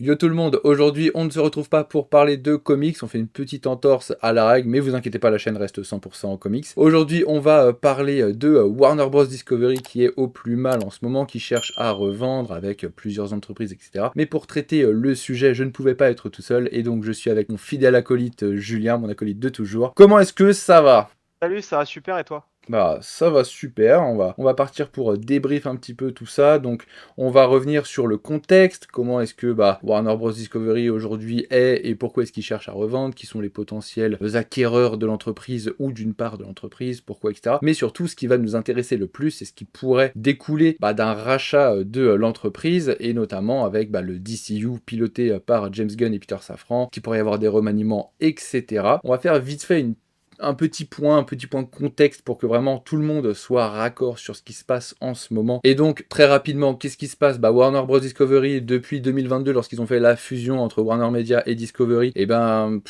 Yo tout le monde, aujourd'hui on ne se retrouve pas pour parler de comics, on fait une petite entorse à la règle, mais vous inquiétez pas, la chaîne reste 100% en comics. Aujourd'hui on va parler de Warner Bros. Discovery qui est au plus mal en ce moment, qui cherche à revendre avec plusieurs entreprises, etc. Mais pour traiter le sujet, je ne pouvais pas être tout seul, et donc je suis avec mon fidèle acolyte Julien, mon acolyte de toujours. Comment est-ce que ça va ? Salut, ça va super et toi? Bah ça va super, on va partir pour débrief un petit peu tout ça, donc on va revenir sur le contexte, comment est-ce que Warner Bros Discovery aujourd'hui est et pourquoi est-ce qu'ils cherchent à revendre, qui sont les potentiels acquéreurs de l'entreprise ou d'une part de l'entreprise, pourquoi etc. Mais surtout ce qui va nous intéresser le plus, c'est ce qui pourrait découler d'un rachat de l'entreprise et notamment avec le DCU piloté par James Gunn et Peter Safran, qui pourrait y avoir des remaniements etc. On va faire vite fait un petit point de contexte pour que vraiment tout le monde soit raccord sur ce qui se passe en ce moment. Et donc, très rapidement, qu'est-ce qui se passe ? Warner Bros. Discovery, depuis 2022, lorsqu'ils ont fait la fusion entre Warner Media et Discovery,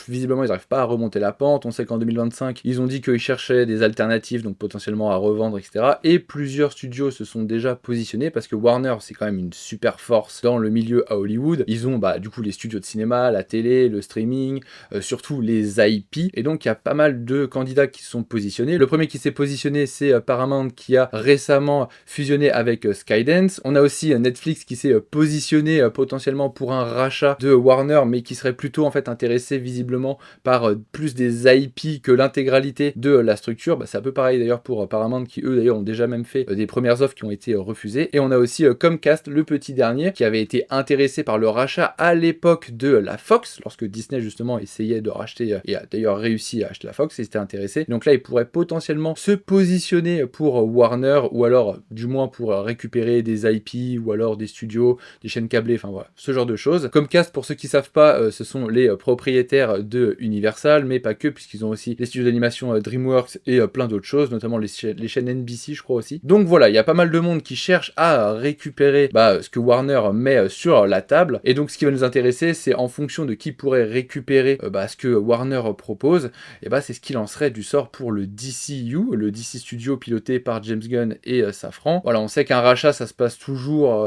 visiblement, ils n'arrivent pas à remonter la pente. On sait qu'en 2025, ils ont dit qu'ils cherchaient des alternatives, donc potentiellement à revendre, etc. Et plusieurs studios se sont déjà positionnés, parce que Warner, c'est quand même une super force dans le milieu à Hollywood. Ils ont, du coup, les studios de cinéma, la télé, le streaming, surtout les IP. Et donc, il y a pas mal de candidats qui se sont positionnés. Le premier qui s'est positionné, c'est Paramount, qui a récemment fusionné avec Skydance. On a aussi Netflix qui s'est positionné potentiellement pour un rachat de Warner, mais qui serait plutôt en fait intéressé visiblement par plus des IP que l'intégralité de la structure. C'est un peu pareil d'ailleurs pour Paramount, qui eux d'ailleurs ont déjà même fait des premières offres qui ont été refusées. Et on a aussi Comcast, le petit dernier, qui avait été intéressé par le rachat à l'époque de la Fox, lorsque Disney justement essayait de racheter et a d'ailleurs réussi à acheter la Fox, et était intéressé. Donc là, il pourrait potentiellement se positionner pour Warner, ou alors du moins pour récupérer des IP, ou alors des studios, des chaînes câblées, enfin voilà, ce genre de choses. Comcast, pour ceux qui savent pas, ce sont les propriétaires de Universal, mais pas que, puisqu'ils ont aussi les studios d'animation DreamWorks et plein d'autres choses, notamment les chaînes NBC, je crois aussi. Donc voilà, il y a pas mal de monde qui cherche à récupérer ce que Warner met sur la table, et donc ce qui va nous intéresser, c'est en fonction de qui pourrait récupérer ce que Warner propose, et c'est ce qu'il en serait du sort pour le DCU, le DC Studio piloté par James Gunn et Safran. Voilà, on sait qu'un rachat, ça se passe toujours,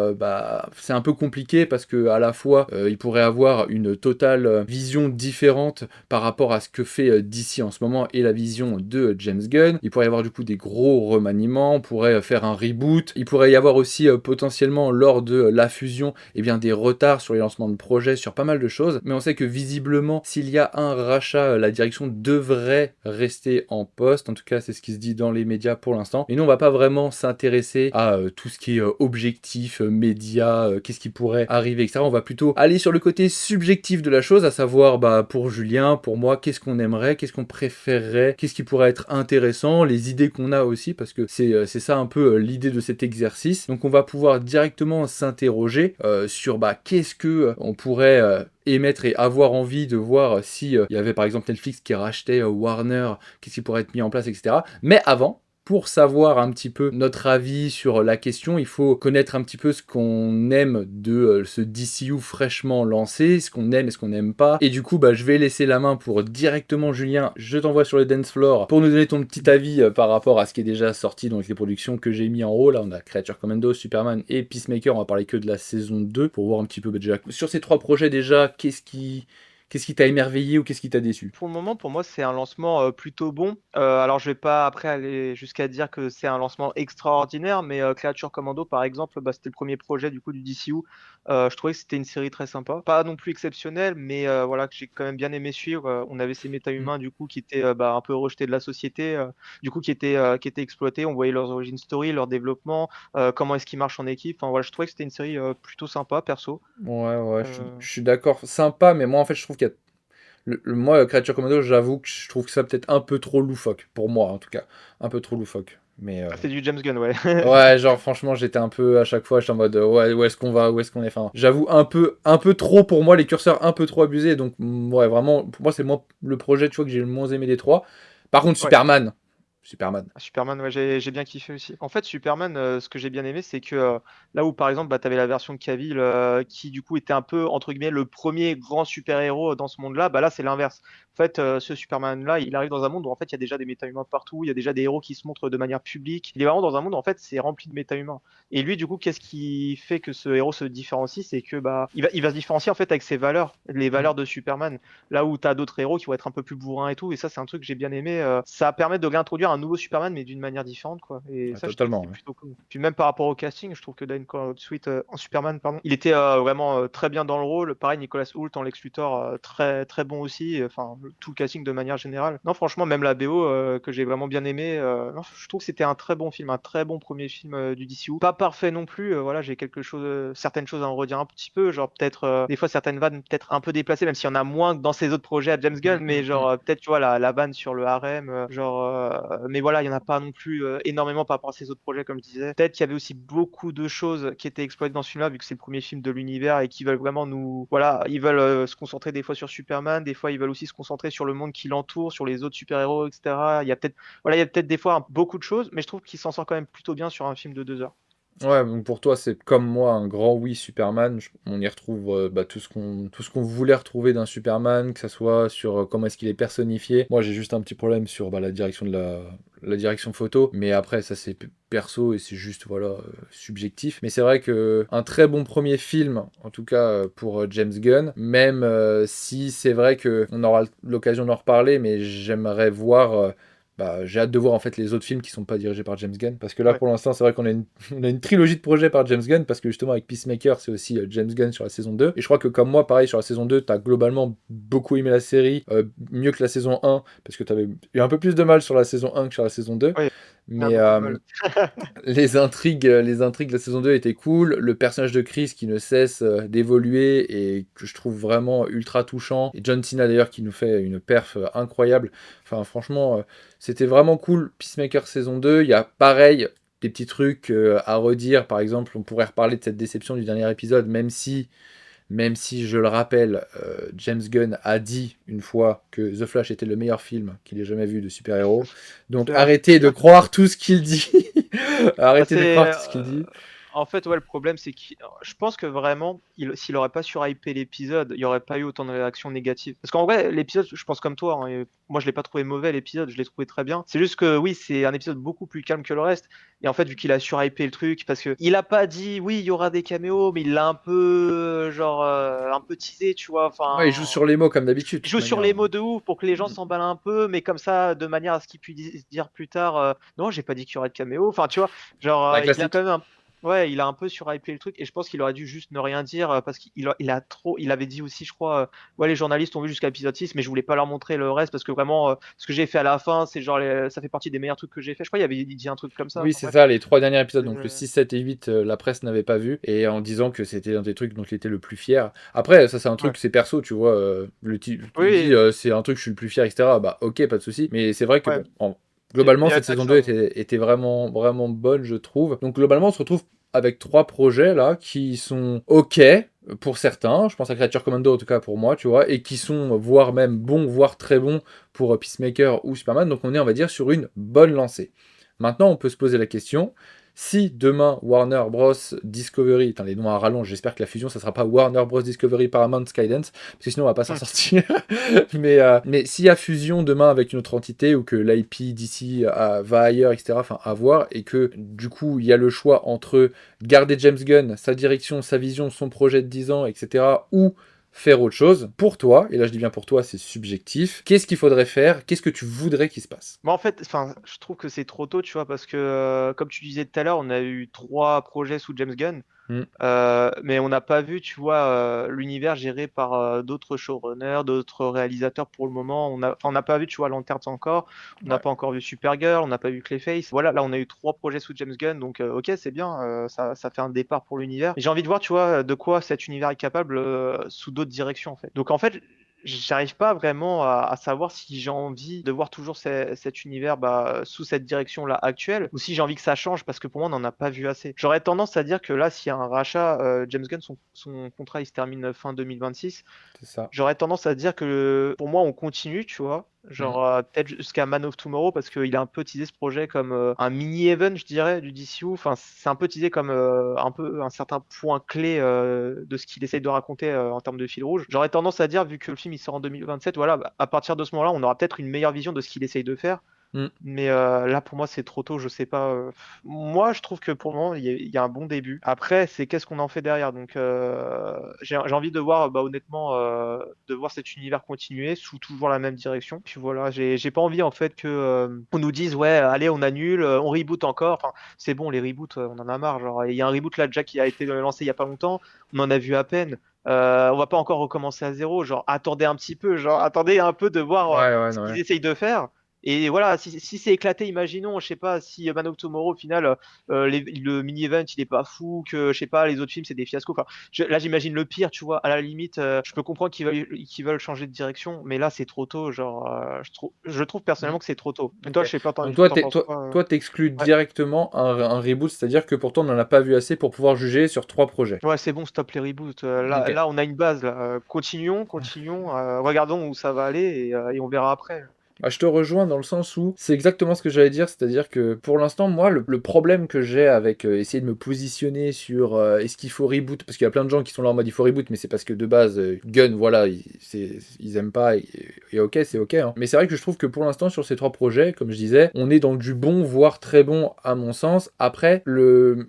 c'est un peu compliqué parce que à la fois, il pourrait avoir une totale vision différente par rapport à ce que fait DC en ce moment et la vision de James Gunn. Il pourrait y avoir du coup des gros remaniements, on pourrait faire un reboot. Il pourrait y avoir aussi potentiellement lors de la fusion, des retards sur les lancements de projets, sur pas mal de choses. Mais on sait que visiblement, s'il y a un rachat, la direction devrait rester en poste. En tout cas, c'est ce qui se dit dans les médias pour l'instant. Et nous, on va pas vraiment s'intéresser à tout ce qui est objectif, médias, qu'est-ce qui pourrait arriver, etc. On va plutôt aller sur le côté subjectif de la chose, à savoir pour Julien, pour moi, qu'est-ce qu'on aimerait, qu'est-ce qu'on préférerait, qu'est-ce qui pourrait être intéressant, les idées qu'on a aussi, parce que c'est ça un peu l'idée de cet exercice. Donc on va pouvoir directement s'interroger sur qu'est-ce que on pourrait émettre et avoir envie de voir si il y avait par exemple Netflix qui rachetait Warner, qu'est-ce qui pourrait être mis en place, etc. Mais avant, pour savoir un petit peu notre avis sur la question, il faut connaître un petit peu ce qu'on aime de ce DCU fraîchement lancé, ce qu'on aime et ce qu'on n'aime pas. Et du coup, je vais laisser la main pour directement Julien, je t'envoie sur le dance floor pour nous donner ton petit avis par rapport à ce qui est déjà sorti dans les productions que j'ai mis en haut. Là, on a Creature Commando, Superman et Peacemaker. On va parler que de la saison 2 pour voir un petit peu déjà sur ces trois projets déjà, qu'est-ce qui t'a émerveillé ou qu'est-ce qui t'a déçu ? Pour le moment, pour moi, c'est un lancement plutôt bon. Alors, je vais pas après aller jusqu'à dire que c'est un lancement extraordinaire, mais Creature Commando, par exemple, c'était le premier projet du coup du DCU. Je trouvais que c'était une série très sympa, pas non plus exceptionnelle, mais voilà que j'ai quand même bien aimé suivre. On avait ces méta-humains du coup qui étaient un peu rejetés de la société, du coup qui étaient exploités. On voyait leurs origin story, leur développement, comment est-ce qu'ils marchent en équipe. Enfin voilà, je trouvais que c'était une série plutôt sympa perso. Ouais, Euh, je suis d'accord, sympa, mais moi en fait je trouve qu'il y a moi, Creature Commando, j'avoue que je trouve que ça peut-être un peu trop loufoque, pour moi en tout cas, un peu trop loufoque. Mais C'est du James Gunn, ouais. ouais, genre franchement, j'étais un peu à chaque fois, j'étais en mode ouais, où est-ce qu'on va, où est-ce qu'on est. Enfin, j'avoue un peu trop pour moi, les curseurs un peu trop abusés. Donc ouais, vraiment, pour moi, c'est le projet, tu vois, que j'ai le moins aimé des trois. Par contre, Ouais. Superman. Superman. Ah, Superman, ouais, j'ai bien kiffé aussi. En fait, Superman, ce que j'ai bien aimé, c'est que là où par exemple, bah, tu avais la version de Cavill qui du coup était un peu entre guillemets le premier grand super-héros dans ce monde-là, bah là c'est l'inverse. En fait, ce Superman-là, il arrive dans un monde où en fait il y a déjà des méta-humains partout, il y a déjà des héros qui se montrent de manière publique. Il est vraiment dans un monde où en fait c'est rempli de méta-humains. Et lui, du coup, qu'est-ce qui fait que ce héros se différencie? C'est que bah il va se différencier en fait avec ses valeurs, les Mm. valeurs de Superman. Là où tu as d'autres héros qui vont être un peu plus bourrins et tout, et ça c'est un truc que j'ai bien aimé. Ça permet de réintroduire un nouveau Superman, mais d'une manière différente, quoi. Et Ouais, ça, je trouve que totalement. c'est Ouais. plutôt cool. Puis même par rapport au casting, je trouve que Dan Sweet en Superman, pardon, il était vraiment très bien dans le rôle. Pareil, Nicolas Hoult en Lex Luthor, très très bon aussi. Enfin, tout le casting de manière générale. Non, franchement, même la BO que j'ai vraiment bien aimé. Non, je trouve que c'était un très bon film, un très bon premier film du DCU. Pas parfait non plus. Voilà, j'ai quelque chose, certaines choses à en redire un petit peu, genre peut-être des fois certaines vannes peut-être un peu déplacées, même s'il y en a moins que dans ses autres projets à James Mm, Gunn, mais mm, mm. genre peut-être tu vois la vanne sur le harem, mais voilà, il y en a pas non plus énormément par rapport à ses autres projets, comme je disais. Peut-être qu'il y avait aussi beaucoup de choses qui étaient exploitées dans ce film-là, vu que c'est le premier film de l'univers et qu'ils veulent vraiment nous, voilà, ils veulent se concentrer des fois sur Superman, des fois ils veulent aussi se concentrer sur le monde qui l'entoure, sur les autres super-héros, etc. Il y a peut-être, voilà, il y a peut-être des fois beaucoup de choses, mais je trouve qu'il s'en sort quand même plutôt bien sur un film de 2 heures. Ouais, donc pour toi, c'est comme moi un grand oui Superman. On y retrouve bah, tout ce qu'on voulait retrouver d'un Superman, que ça soit sur comment est-ce qu'il est personnifié. Moi, j'ai juste un petit problème sur bah, la direction de la direction photo, mais après, ça c'est perso et c'est juste voilà subjectif. Mais c'est vrai que un très bon premier film, en tout cas pour James Gunn, même si c'est vrai que on aura l'occasion d'en reparler, mais j'aimerais voir. Bah, j'ai hâte de voir en fait les autres films qui sont pas dirigés par James Gunn parce que là Ouais. pour l'instant c'est vrai qu'on a on a une trilogie de projets par James Gunn parce que justement avec Peacemaker c'est aussi James Gunn sur la saison 2 et je crois que comme moi pareil sur la saison 2 t'as globalement beaucoup aimé la série mieux que la saison 1 parce que t'avais eu un peu plus de mal sur la saison 1 que sur la saison 2 Ouais, il y a mais beaucoup de mal. les intrigues de la saison 2 étaient cool. Le personnage de Chris qui ne cesse d'évoluer et que je trouve vraiment ultra touchant. Et John Cena d'ailleurs qui nous fait une perf incroyable. Enfin, franchement, c'était vraiment cool. Peacemaker saison 2. Il y a pareil des petits trucs à redire. Par exemple, on pourrait reparler de cette déception du dernier épisode, même si je le rappelle, James Gunn a dit une fois que The Flash était le meilleur film qu'il ait jamais vu de super-héros. Donc C'est vrai. arrêtez de croire tout ce qu'il dit. Bah, Arrêtez de croire tout ce qu'il dit. en fait, ouais, le problème, c'est que je pense que vraiment, s'il aurait pas surhypé l'épisode, il y aurait pas eu autant de réactions négatives. Parce qu'en vrai, l'épisode, je pense comme toi, hein, et moi je l'ai pas trouvé mauvais l'épisode, je l'ai trouvé très bien. C'est juste que oui, c'est un épisode beaucoup plus calme que le reste. Et en fait, vu qu'il a surhypé le truc, parce que il a pas dit oui, il y aura des caméos, mais il l'a un peu, genre, un peu teasé, tu vois. Ouais, il Enfin, joue sur les mots comme d'habitude, de il toute joue sur manière. les mots de ouf pour que les gens Mm. s'emballent un peu, mais comme ça, de manière à ce qu'ils puissent dire plus tard, non, j'ai pas dit qu'il y aurait de caméo. Enfin, tu vois, genre, Un il a quand classique. même ouais, il a un peu surhypé le truc, et je pense qu'il aurait dû juste ne rien dire parce qu'il a trop. Il avait dit aussi, je crois, ouais, les journalistes ont vu jusqu'à l'épisode 6, mais je voulais pas leur montrer le reste parce que vraiment, ce que j'ai fait à la fin, c'est genre, ça fait partie des meilleurs trucs que j'ai fait. Je crois qu'il avait dit un truc comme ça. Oui, Enfin, c'est bref. ça, les trois derniers épisodes, donc le Euh, 6, 7 et 8, la presse n'avait pas vu, et en disant que c'était un des trucs dont il était le plus fier. Après, ça c'est un ouais. truc, c'est perso, tu vois, il dit Oui, c'est un truc, je suis le plus fier, etc. Bah ok, pas de souci, mais c'est vrai que ouais. bon, Il globalement, y avait cette pas que saison ça. 2 était vraiment, vraiment bonne, je trouve. Donc globalement, on se retrouve avec trois projets là qui sont ok pour certains, je pense à Creature Commando en tout cas pour moi, tu vois, et qui sont voire même bons, voire très bons pour Peacemaker ou Superman, donc on est, on va dire, sur une bonne lancée. Maintenant, on peut se poser la question, si demain Warner Bros. Discovery, putain, les noms à rallonge, j'espère que la fusion, ça sera pas Warner Bros. Discovery Paramount Skydance, parce que sinon on va pas s'en sortir. mais s'il y a fusion demain avec une autre entité, ou que l'IP d'ici va ailleurs, etc., enfin à voir, et que du coup il y a le choix entre garder James Gunn, sa direction, sa vision, son projet de 10 ans, etc., ou faire autre chose, pour toi, et là je dis bien pour toi, c'est subjectif, qu'est-ce qu'il faudrait faire, qu'est-ce que tu voudrais qu'il se passe? Mais en fait, enfin, je trouve que c'est trop tôt, tu vois, parce que comme tu disais tout à l'heure, on a eu 3 projets sous James Gunn, Hmm. mais on n'a pas vu, tu vois, l'univers géré par d'autres showrunners, d'autres réalisateurs pour le moment. Enfin, on n'a pas vu, tu vois, Lanterns encore, on n'a Ouais. pas encore vu Supergirl, on n'a pas vu Clayface. Voilà, là, on a eu 3 projets sous James Gunn, donc ok, c'est bien, ça fait un départ pour l'univers. Et j'ai envie de voir, tu vois, de quoi cet univers est capable sous d'autres directions, en fait. Donc en fait, j'arrive pas vraiment à savoir si j'ai envie de voir toujours cet univers bah, sous cette direction-là actuelle ou si j'ai envie que ça change parce que pour moi, on n'en a pas vu assez. J'aurais tendance à dire que là, s'il y a un rachat, James Gunn, son contrat il se termine fin 2026. C'est ça. J'aurais tendance à dire que pour moi, on continue, tu vois. Mm. Peut-être jusqu'à Man of Tomorrow, parce qu'il a un peu teasé ce projet comme un mini-event, je dirais, du DCU. Enfin, c'est un peu teasé comme un peu un certain point clé de ce qu'il essaye de raconter en termes de fil rouge. J'aurais tendance à dire, vu que le film il sort en 2027, voilà, bah, à partir de ce moment-là, on aura peut-être une meilleure vision de ce qu'il essaye de faire. Mm. Mais là, pour moi, c'est trop tôt, je sais pas. Moi, je trouve que pour le moment, il y a un bon début. Après, c'est qu'est-ce qu'on en fait derrière. Donc, j'ai envie de voir, bah, honnêtement, de voir cet univers continuer sous toujours la même direction. Puis voilà, j'ai pas envie, en fait, que on nous dise, ouais, allez, on annule, on reboot encore. Enfin, c'est bon, les reboots, on en a marre. Genre, il y a un reboot là, déjà, qui a été lancé il y a pas longtemps. On en a vu à peine. On va pas encore recommencer à zéro. Genre, attendez un petit peu. Genre, attendez un peu de voir Ouais, ouais, ce non, qu'ils ouais. essayent de faire. Et voilà, si c'est éclaté, imaginons, je sais pas, si Man of Tomorrow, au final, le mini-event, il est pas fou, que, je sais pas, les autres films, c'est des fiascos. Enfin, là, j'imagine le pire, tu vois. À la limite, je peux comprendre qu'ils veulent changer de direction, mais là, c'est trop tôt. Genre, je trouve Mm. personnellement que c'est trop tôt. Et toi, Ok. je sais pas, Donc du coup, toi, t'en penses quoi? toi, t'exclus Ouais, directement un reboot, c'est-à-dire que pourtant on n'en a pas vu assez pour pouvoir juger sur 3 projets. ouais, c'est bon, stop les reboots. Ok. Là, on a une base, là. Continuons, regardons où ça va aller et on verra après. Bah, je te rejoins dans le sens où c'est exactement ce que j'allais dire, c'est-à-dire que pour l'instant, moi, le problème que j'ai avec essayer de me positionner sur est-ce qu'il faut reboot, parce qu'il y a plein de gens qui sont là en mode il faut reboot, mais c'est parce que de base, Gun, voilà, ils aiment pas, et ok, c'est ok, hein. Mais c'est vrai que je trouve que pour l'instant, sur ces 3 projets, comme je disais, on est dans du bon, voire très bon à mon sens. Après, le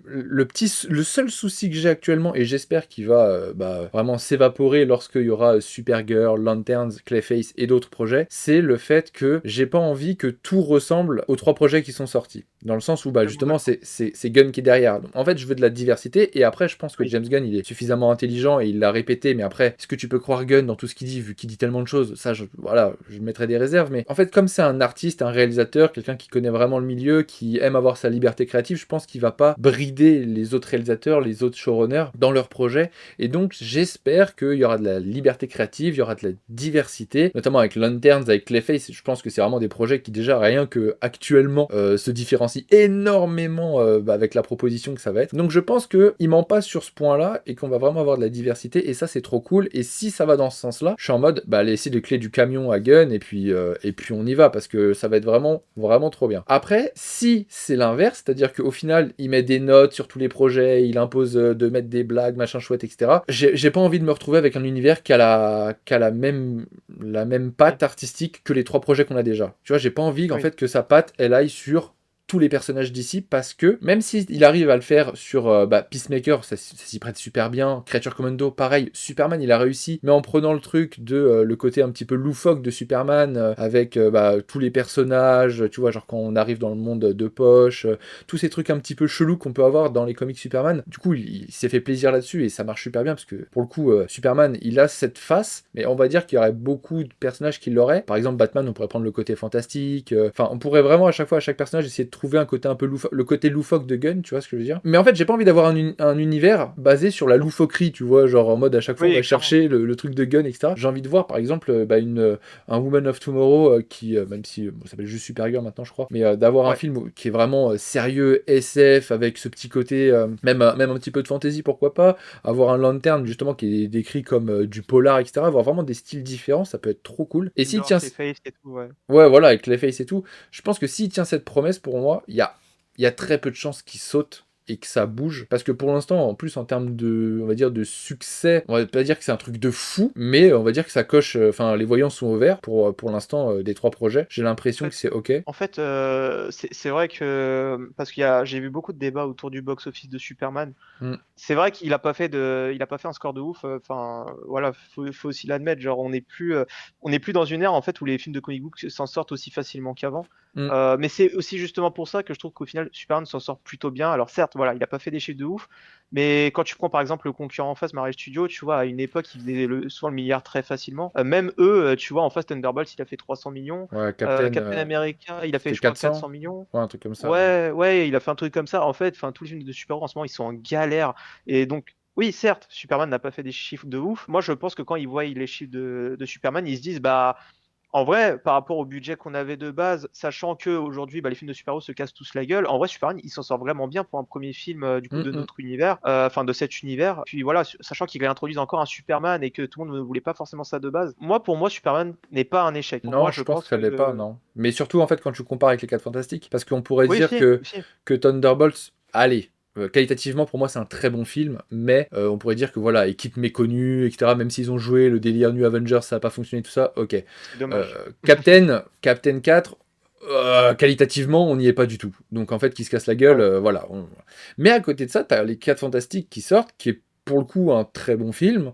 seul souci que j'ai actuellement, et j'espère qu'il va bah, vraiment s'évaporer lorsqu'il y aura Supergirl, Lanterns, Clayface et d'autres projets, c'est le fait que j'ai pas envie que tout ressemble aux 3 projets qui sont sortis. Dans le sens où, bah, Totalement justement, d'accord. c'est Gunn qui est derrière. Donc, en fait, je veux de la diversité, et après, je pense que Oui. James Gunn, il est suffisamment intelligent, et il l'a répété, mais après, est-ce que tu peux croire Gunn dans tout ce qu'il dit, vu qu'il dit tellement de choses? Ça, voilà, je mettrais des réserves, mais en fait, comme c'est un artiste, un réalisateur, quelqu'un qui connaît vraiment le milieu, qui aime avoir sa liberté créative, je pense qu'il va pas brider les autres réalisateurs, les autres showrunners dans leurs projets, et donc, j'espère qu'il y aura de la liberté créative, il y aura de la diversité, notamment avec Lanterns, avec Clayface. Je pense que c'est vraiment des projets qui, déjà, rien que actuellement, se différencient énormément bah, avec la proposition que ça va être. Donc, je pense qu'il ment pas sur ce point-là et qu'on va vraiment avoir de la diversité, et ça, c'est trop cool. Et si ça va dans ce sens-là, je suis en mode, bah, laisser les clés du camion à Gunn, et puis on y va, parce que ça va être vraiment, vraiment trop bien. Après, si c'est l'inverse, c'est-à-dire qu'au final, il met des notes sur tous les projets, il impose de mettre des blagues, machin chouette, etc. J'ai pas envie de me retrouver avec un univers qui a la même Oui. patte artistique que les 3 projets qu'on a déjà. Tu vois, j'ai pas envie en Oui. fait que sa patte, elle aille sur tous les personnages d'ici, parce que même s'il arrive à le faire sur bah, Peacemaker, ça s'y prête super bien. Creature Commando, pareil. Superman, il a réussi, mais en prenant le truc de le côté un petit peu loufoque de Superman, avec bah, tous les personnages, tu vois, genre quand on arrive dans le monde de poche, tous ces trucs un petit peu chelous qu'on peut avoir dans les comics Superman. Du coup, il s'est fait plaisir là-dessus, et ça marche super bien, parce que pour le coup, Superman, il a cette face, mais on va dire qu'il y aurait beaucoup de personnages qui l'auraient. Par exemple, Batman, on pourrait prendre le côté fantastique. Enfin, on pourrait vraiment à chaque fois, à chaque personnage, essayer de trouver un côté un peu loufoque, le côté loufoque de Gunn, tu vois ce que je veux dire. Mais en fait, j'ai pas envie d'avoir un univers basé sur la loufoquerie, tu vois, genre en mode à chaque fois on va Oui, clairement. chercher le truc de Gunn, etc. J'ai envie de voir, par exemple, bah, un Woman of Tomorrow qui, même si ça s'appelle juste Supergirl maintenant, je crois, mais d'avoir un Ouais. film qui est vraiment sérieux, SF, avec ce petit côté, même un petit peu de fantasy, pourquoi pas. Avoir un Lantern, justement, qui est décrit comme du polar, etc. Avoir vraiment des styles différents, ça peut être trop cool. Et s'il Genre tient. Clayface et tout, ouais. Ouais, voilà, avec les faces et tout, je pense que s'il tient cette promesse, pour moi, il y a très peu de chances qu'il saute et que ça bouge. Parce que pour l'instant, en plus, en termes de, on va dire, de succès, on va pas dire que c'est un truc de fou, mais on va dire que ça coche, enfin, les voyants sont ouverts pour l'instant des 3 projets. J'ai En l'impression que fait, c'est ok. c'est vrai que parce j'ai vu beaucoup de débats autour du box-office de Superman. Mm. C'est vrai qu'il a pas fait un score de ouf. Enfin, voilà, faut aussi l'admettre. Genre, on n'est plus dans une ère en fait où les films de comic book s'en sortent aussi facilement qu'avant. Mm. Mais c'est aussi justement pour ça que je trouve qu'au final, Superman s'en sort plutôt bien. Alors certes, voilà, il a pas fait des chiffres de ouf, mais quand tu prends par exemple le concurrent en face, Marvel Studios, tu vois, à une époque, ils faisaient souvent le milliard très facilement. Même eux, tu vois, en face, Thunderbolts, il a fait 300 millions. Ouais, Captain, Captain America, il a fait, c'était je crois, 400. 400 millions. Ouais, un truc comme ça. Ouais. Ouais, ouais, il a fait un truc comme ça. En fait, enfin, tous les films de super-héros en ce moment, ils sont en galère. Et donc, oui, certes, Superman n'a pas fait des chiffres de ouf. Moi, je pense que quand ils voient les chiffres de Superman, ils se disent, bah, En vrai, par rapport au budget qu'on avait de base, sachant qu'aujourd'hui, les films de super-héros se cassent tous la gueule, en vrai, Superman, il s'en sort vraiment bien pour un premier film du coup Mm, de mm. notre univers, enfin de cet univers. Puis voilà, sachant qu'ils réintroduisent encore un Superman et que tout le monde ne voulait pas forcément ça de base. Moi, pour moi, Superman n'est pas un échec. Pour moi, Non, je je pense que pense ça l'est pas, que non. Mais surtout, en fait, quand tu compares avec les 4 Fantastiques, parce qu'on pourrait oui, dire si, que, si. que Thunderbolts, allez, qualitativement, pour moi, c'est un très bon film, mais on pourrait dire que, voilà, équipe méconnue, etc., même s'ils ont joué le délire New Avengers, ça n'a pas fonctionné, tout ça, ok. C'est dommage. Captain 4, qualitativement, on n'y est pas du tout. Donc, en fait, qui se casse la gueule, Ouais. voilà. Mais à côté de ça, t'as les 4 Fantastiques qui sortent, qui est pour le coup un très bon film,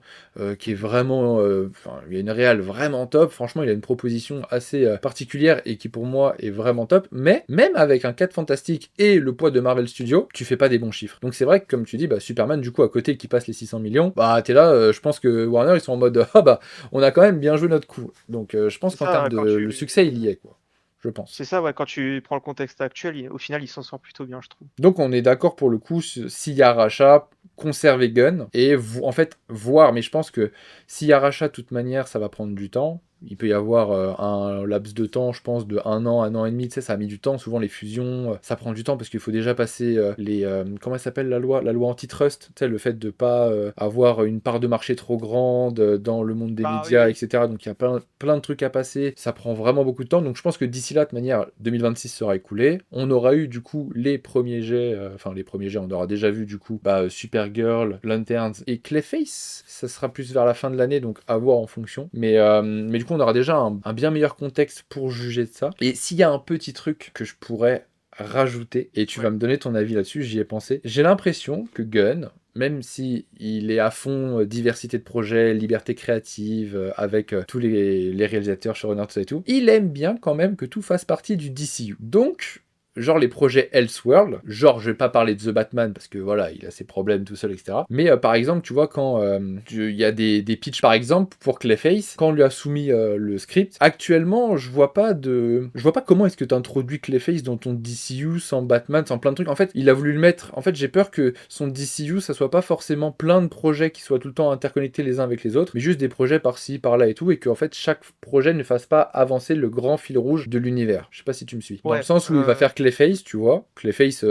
qui est vraiment, enfin, il y a une réal vraiment top. Franchement, il a une proposition assez particulière et qui pour moi est vraiment top. Mais même avec un 4 fantastique et le poids de Marvel Studios, tu fais pas des bons chiffres. Donc c'est vrai que comme tu dis, Superman du coup à côté qui passe les 600 millions, t'es là. Je pense que Warner ils sont en mode ah on a quand même bien joué notre coup. Donc je pense C'est qu'en ça, termes hein, de le succès il y est quoi. Je pense. c'est ça, ouais, quand tu prends le contexte actuel, au final, il s'en sort plutôt bien, je trouve. Donc on est d'accord pour le coup, s'il y a rachat, conserver Gun, et en fait voir, mais je pense que s'il y a rachat de toute manière, ça va prendre du temps. Il peut y avoir un laps de temps, je pense, de un an et demi, tu sais, ça a mis du temps. Souvent les fusions, ça prend du temps parce qu'il faut déjà passer comment elle s'appelle la loi? La loi antitrust, tu sais, le fait de pas avoir une part de marché trop grande dans le monde des Bah oui, médias, oui. etc. Donc il y a plein de trucs à passer, ça prend vraiment beaucoup de temps. Donc je pense que d'ici là, de manière, 2026 sera écoulé. On aura eu du coup les premiers jets, enfin les premiers jets, on aura déjà vu du coup Supergirl, Lanterns et Clayface. Ça sera plus vers la fin de l'année, donc à voir en fonction. Mais du coup, on aura déjà un bien meilleur contexte pour juger de ça. Et s'il y a un petit truc que je pourrais rajouter, et tu vas Ouais. me donner ton avis là-dessus, j'y ai pensé. J'ai l'impression que Gunn, même si il est à fond diversité de projets, liberté créative, avec tous les réalisateurs, showrunners, tout ça et tout, il aime bien quand même que tout fasse partie du DCU. Donc, genre les projets Elseworld, genre je vais pas parler de The Batman parce que voilà, il a ses problèmes tout seul, etc. Mais par exemple, tu vois, quand il y a des pitchs par exemple pour Clayface, quand on lui a soumis le script, actuellement je vois pas comment est-ce que tu introduis Clayface dans ton DCU sans Batman, sans plein de trucs. En fait, il a voulu le mettre, en fait j'ai peur que son DCU ça soit pas forcément plein de projets qui soient tout le temps interconnectés les uns avec les autres, mais juste des projets par-ci, par-là et tout, et qu'en fait chaque projet ne fasse pas avancer le grand fil rouge de l'univers. Je sais pas si tu me suis. Dans le Ouais. sens où il va faire Clayface, tu vois. Clayface,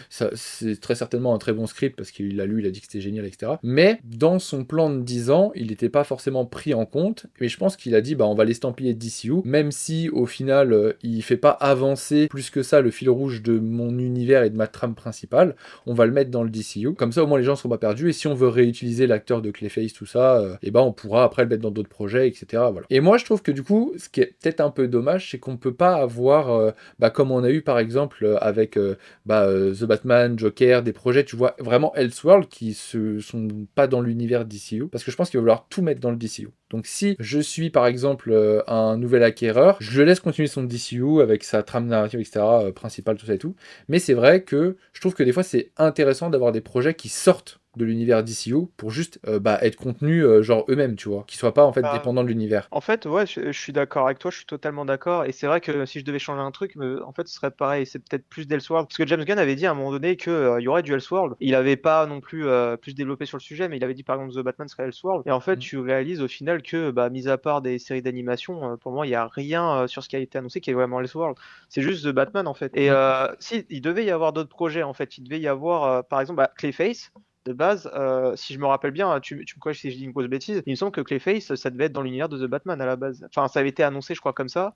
c'est très certainement un très bon script parce qu'il l'a lu, il a dit que c'était génial, etc. Mais dans son plan de 10 ans, il n'était pas forcément pris en compte. Mais je pense qu'il a dit, on va l'estampiller de DCU, même si au final, il fait pas avancer plus que ça le fil rouge de mon univers et de ma trame principale. On va le mettre dans le DCU. Comme ça, au moins, les gens seront pas perdus. Et si on veut réutiliser l'acteur de Clayface, tout ça, on pourra après le mettre dans d'autres projets, etc. Voilà. Et moi, je trouve que du coup, ce qui est peut-être un peu dommage, c'est qu'on peut pas avoir, comme on a eu par exemple avec The Batman, Joker, des projets, tu vois, vraiment Elseworld qui se sont pas dans l'univers DCU, parce que je pense qu'il va vouloir tout mettre dans le DCU. Donc si je suis par exemple un nouvel acquéreur, je le laisse continuer son DCU avec sa trame narrative, etc., principale, tout ça et tout. Mais c'est vrai que je trouve que des fois c'est intéressant d'avoir des projets qui sortent de l'univers DCU pour juste être contenus genre eux-mêmes, tu vois, qui soient pas en fait Bah, dépendants de l'univers. en fait, ouais, je suis d'accord avec toi, je suis totalement d'accord. Et c'est vrai que si je devais changer un truc, en fait, ce serait pareil, c'est peut-être plus d'Elseworld. Parce que James Gunn avait dit à un moment donné qu'il y aurait du Elseworld. Il avait pas non plus plus développé sur le sujet, mais il avait dit par exemple The Batman serait Elseworld. Et en fait, Mm. tu réalises au final que, mis à part des séries d'animation, pour moi, il n'y a rien sur ce qui a été annoncé qui est vraiment Elseworld. C'est juste The Batman en fait. Et Mm. si, il devait y avoir d'autres projets en fait. Il devait y avoir, par exemple, Clayface de base, si je me rappelle bien, tu me corriges si je dis une grosse bêtise, il me semble que Clayface, ça devait être dans l'univers de The Batman à la base. Enfin, ça avait été annoncé, je crois, comme ça.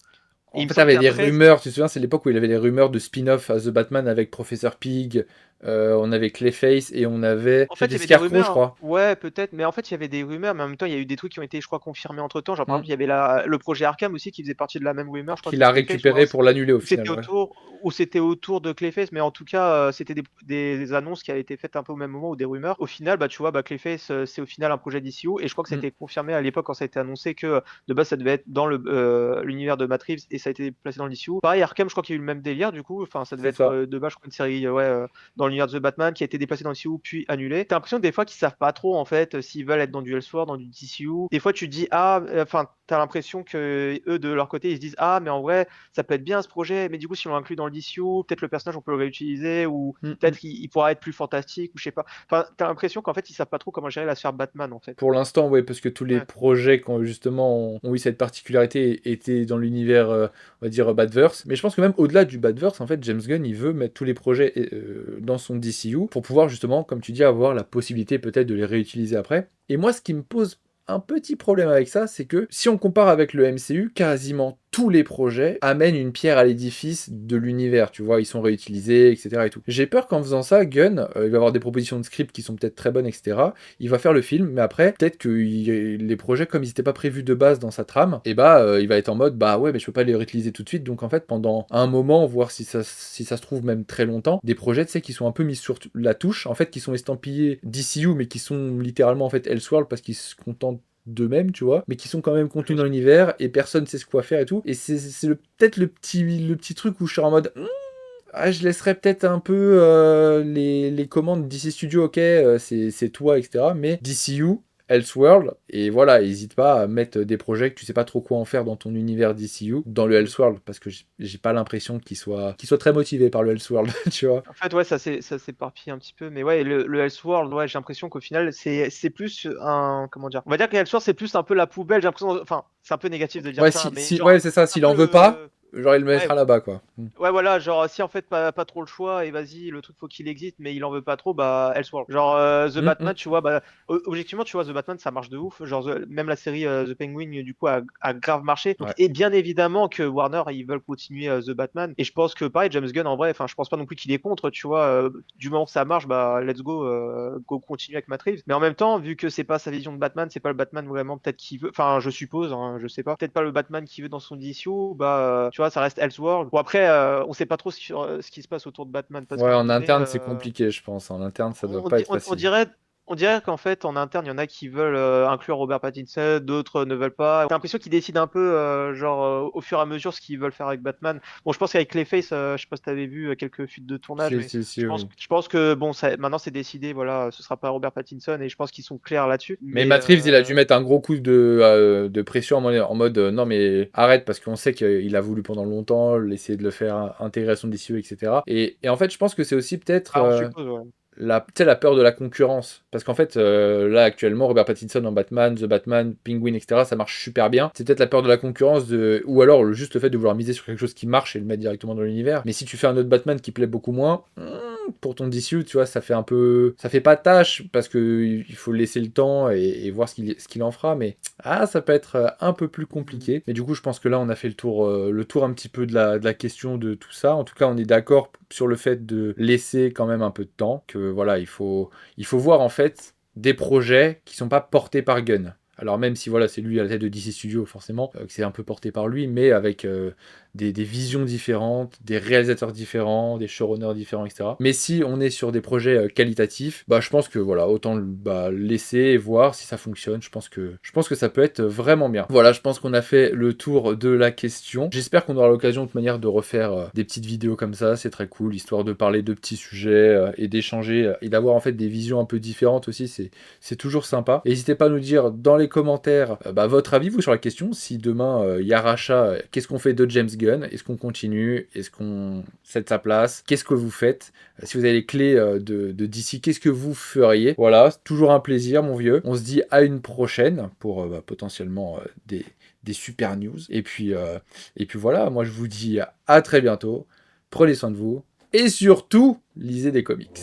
Et En il me fait, il y semble avait des qu'après, rumeurs, tu te souviens, c'est l'époque où il avait des rumeurs de spin-off à The Batman avec Professeur Pig, on avait Clayface et on avait en fait, il y c'était avait des Scarecrow, je rumeurs. crois, Ouais, peut-être, mais en fait, il y avait des rumeurs, mais en même temps, il y a eu des trucs qui ont été, je crois, confirmés entre-temps. Genre, par Mm. exemple, il y avait le projet Arkham aussi qui faisait partie de la même rumeur. Je crois que Qu'il a c'était Clayface, ou récupéré pour l'annuler au final, ouais. c'était autour de Clayface, mais en tout cas, c'était des annonces qui avaient été faites un peu au même moment ou des rumeurs. Au final, tu vois, Clayface, c'est au final un projet d'ICO, et je crois que Mm. c'était confirmé à l'époque quand ça a été annoncé que de base, ça devait être dans l'univers de Matt Reeves et ça a été placé dans le DCU. Pareil, Arkham, je crois qu'il y a eu le même délire, du coup. Enfin, ça devait C'est être ça. de base, je crois, une série, dans l'univers de The Batman qui a été déplacé dans le DCU puis annulé. T'as l'impression des fois qu'ils savent pas trop en fait s'ils veulent être dans du Elseworld, dans du DCU. Des fois tu te dis ah, enfin t'as l'impression que eux de leur côté ils se disent ah mais en vrai ça peut être bien ce projet, mais du coup si on l'inclut dans le DCU, peut-être le personnage on peut le réutiliser ou Mm. peut-être il pourra être plus fantastique ou je sais pas. Enfin, t'as l'impression qu'en fait ils savent pas trop comment gérer la sphère Batman en fait. Pour l'instant, oui, parce que tous les Ouais. projets qui ont justement ont eu cette particularité étaient dans l'univers, on va dire, Batverse. Mais je pense que même au-delà du Batverse, en fait, James Gunn, il veut mettre tous les projets dans son DCU pour pouvoir justement, comme tu dis, avoir la possibilité peut-être de les réutiliser après. Et moi, ce qui me pose un petit problème avec ça, c'est que si on compare avec le MCU, quasiment tous les projets amènent une pierre à l'édifice de l'univers, tu vois, ils sont réutilisés, etc. et tout. J'ai peur qu'en faisant ça, Gunn, il va avoir des propositions de script qui sont peut-être très bonnes, etc. Il va faire le film, mais après, peut-être que les projets, comme ils n'étaient pas prévus de base dans sa trame, et il va être en mode, bah ouais, mais je peux pas les réutiliser tout de suite, donc en fait, pendant un moment, voire si ça se trouve même très longtemps, des projets, tu sais, qui sont un peu mis sur la touche, en fait, qui sont estampillés DCU, mais qui sont littéralement, en fait, Elseworld, parce qu'ils se contentent d'eux-mêmes, tu vois, mais qui sont quand même contenus dans l'univers, et personne sait ce quoi faire et tout, et c'est peut-être le petit truc où je suis en mode... Ah, je laisserais peut-être un peu les commandes DC Studio, ok, c'est toi, etc. Mais DCU, Elseworld, et voilà, n'hésite pas à mettre des projets que tu sais pas trop quoi en faire dans ton univers DCU, dans le Elseworld, parce que j'ai pas l'impression qu'il soit très motivé par le Elseworld, tu vois. En fait, ouais, ça s'éparpille un petit peu, mais ouais, le Elseworld, ouais, j'ai l'impression qu'au final, c'est plus un, comment dire, on va dire que Elseworld, c'est plus un peu la poubelle, j'ai l'impression, enfin, c'est un peu négatif de dire Ouais, ça, mais ouais, genre, c'est ça, un s'il peu en veut pas, le, genre il le ouais, mettra là-bas, quoi. ouais, voilà, genre, si en fait, pas trop le choix, et vas-y, le truc, faut qu'il existe, mais il en veut pas trop, bah, Elseworld. Genre, The Mm, mm. Batman, tu vois, bah, objectivement, tu vois, The Batman, ça marche de ouf. Genre, même la série The Penguin, du coup, a grave marché. Donc, Ouais. et bien évidemment que Warner, ils veulent continuer The Batman. Et je pense que, pareil, James Gunn, en vrai, enfin, je pense pas non plus qu'il est contre, tu vois, du moment que ça marche, bah, let's go, go continue avec Matt Reeves. Mais en même temps, vu que c'est pas sa vision de Batman, c'est pas le Batman vraiment, peut-être qu'il veut, enfin, je suppose, hein, je sais pas, peut-être pas le Batman qu'il veut dans son DCU, bah, tu vois, ça reste Elseworld. Bon, après, on sait pas trop ce qui se passe autour de Batman parce Ouais, qu'en en vrai, interne, c'est compliqué, je pense. En interne, ça doit on, pas di- être facile. on dirait qu'en fait, en interne, il y en a qui veulent inclure Robert Pattinson, d'autres ne veulent pas. J'ai l'impression qu'ils décident un peu, genre, au fur et à mesure, ce qu'ils veulent faire avec Batman. Bon, je pense qu'avec Clayface, je sais pas si t'avais vu quelques fuites de tournage, Si, mais si, si, oui. je pense que bon, maintenant c'est décidé, voilà, ce sera pas Robert Pattinson et je pense qu'ils sont clairs là-dessus. Mais Mais Matt Reeves, il a dû mettre un gros coup de pression en mode non mais arrête parce qu'on sait qu'il a voulu pendant longtemps essayer de le faire intégrer à son DCU, etc. Et en fait, je pense que c'est aussi peut-être on suppose, ouais. tu sais, la peur de la concurrence. Parce qu'en fait, là, actuellement, Robert Pattinson en Batman, The Batman, Penguin, etc., ça marche super bien. C'est peut-être la peur de la concurrence, ou alors juste le fait de vouloir miser sur quelque chose qui marche et le mettre directement dans l'univers. Mais si tu fais un autre Batman qui plaît beaucoup moins, pour ton DCU, tu vois, ça fait un peu... Ça fait pas tâche, parce que il faut laisser le temps et voir ce qu'il en fera, mais ça peut être un peu plus compliqué. Mais du coup, je pense que là, on a fait le tour un petit peu de la question de tout ça. En tout cas, on est d'accord sur le fait de laisser quand même un peu de temps, que voilà, il faut voir en fait des projets qui sont pas portés par Gunn. Alors même si voilà, c'est lui à la tête de DC Studio forcément, que c'est un peu porté par lui, mais avec des visions différentes, des réalisateurs différents, des showrunners différents, etc. Mais si on est sur des projets qualitatifs, bah je pense que voilà, autant laisser et voir si ça fonctionne. Je pense que ça peut être vraiment bien. Voilà, je pense qu'on a fait le tour de la question. J'espère qu'on aura l'occasion de toute manière de refaire des petites vidéos comme ça, c'est très cool, histoire de parler de petits sujets et d'échanger et d'avoir en fait des visions un peu différentes aussi, c'est toujours sympa. N'hésitez pas à nous dire dans les commentaires votre avis vous sur la question. Si demain il y a rachat, qu'est-ce qu'on fait de James Gunn? Est-ce qu'on continue? Est-ce qu'on cède sa place? Qu'est-ce que vous faites? Si vous avez les clés de DC, qu'est-ce que vous feriez? Voilà, c'est toujours un plaisir mon vieux. On se dit à une prochaine pour potentiellement des super news. Et puis voilà, moi je vous dis à très bientôt. Prenez soin de vous. Et surtout, lisez des comics.